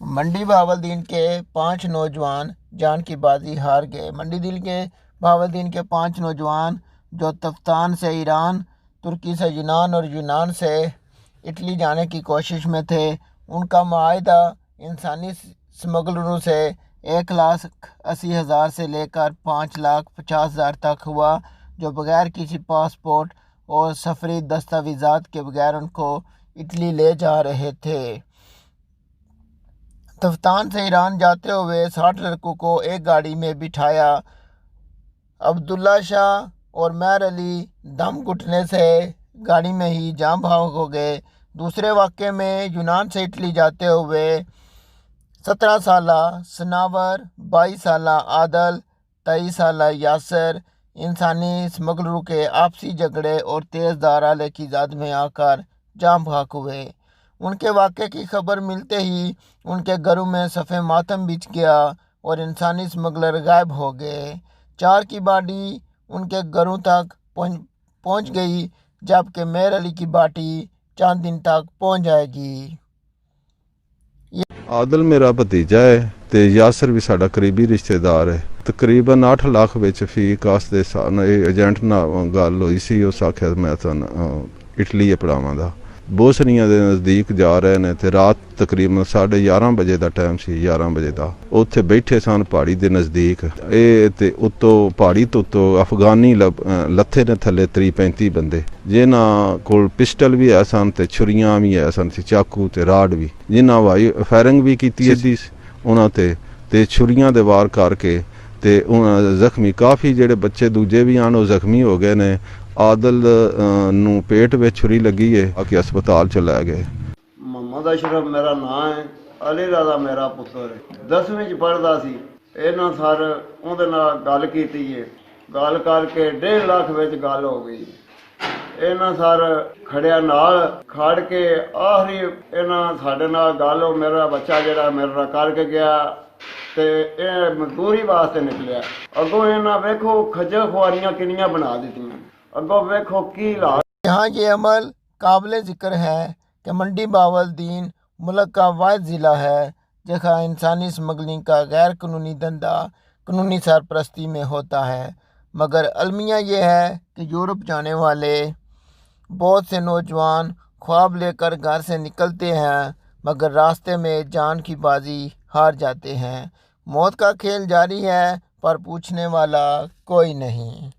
मंडी बहावलदीन के 5 नौजवान जान की बाजी हार गए। मंडी के बहावलदीन के 5 नौजवान जो तफ्तान से ईरान, तुर्की से यूनान और यूनान से इटली जाने की कोशिश में थे, उनका मुआहदा इंसानी स्मगलरों से 1,80,000 से लेकर 5,50,000 तक हुआ, जो बगैर किसी पासपोर्ट और सफरी दस्तावेज़ात के बगैर उनको इटली ले जा रहे थे। तफ्तान से ईरान जाते हुए 60 लड़कों को एक गाड़ी में बिठाया। अब्दुल्ला शाह और मैर अली दम घुटने से गाड़ी में ही जाम भाग हो गए। दूसरे वाक़े में यूनान से इटली जाते हुए 17 साला सनावर, 22 साला आदल, 23 साला यासर इंसानी स्मगलरों के आपसी झगड़े और तेज़धार आले की ज़द में आकर जाम भाग हुए। उनके वाक़े की खबर मिलते ही उनके घरों में सफ़े मातम बिछ गया और इंसानी स्मगलर गायब हो गए। 4 की बॉडी उनके घरों तक पहुंच गई, जबकि मेर अली की बॉडी चंद दिन तक पहुंच जाएगी। आदल मेरा भतीजा है ते यासर भी साडा करीबी रिश्तेदार है। तकरीबन 8 लाख विच फी कास्ट दे एजेंट नाल गल होई सी। उस आख्या मैं तुहानूं इटली पड़ावां दा। बोसनिया के नज़दीक जा रहे ने ते रात तकरीबन 11:30 बजे का टाइम सी, 11 बजे का उत्थे बैठे सन पहाड़ी के नज़दीक। ये ते उत्तों पहाड़ी तो उत्तों अफगानी लथे ने थले 30-35 बंदे, जिन्हां कोल पिस्टल भी है सन ते छुरियां भी है सन, चाकू ते राड भी, जिन्हां वाई फायरिंग भी की सी उन्हां ते छुरियां दे वार करके ते जख्मी काफ़ी जेडे बच्चे दूजे भी आन वो जख्मी हो गए ने। आदल नूं पेट में छुरी लगी है, आके अस्पताल च लै गए। मोहम्मद अशरफ मेरा नाम है, अली राजा मेरा पुत्र है। 10वीं च पढ़दा सी। इन्हां सर उहदे नाल गल कीती है, गल करके 1.5 लाख विच गल हो गई। इन्हां सर खड़िया नाल खड़ के आखिरी इन्हां साडे नाल गल, मेरा बच्चा जिहड़ा मेरे नाल करके गया ते मजदूरी वास्ते निकलिया। अगों इन्हां वेखो खज्जल खुआरियां किनियां बना दित्तियां। अगों वेखो की हाल। यहाँ ये अमल काबिल ज़िक्र है कि मंडी बहावलदीन मुल्क का वाहिद ज़िला है जहाँ इंसानी स्मगलिंग का गैर कानूनी धंधा कानूनी सरपरस्ती में होता है। मगर अलमिया ये है कि यूरोप जाने वाले बहुत से नौजवान ख्वाब लेकर घर से निकलते हैं, मगर रास्ते में जान की बाजी हार जाते हैं। मौत का खेल जारी है, पर पूछने वाला कोई नहीं।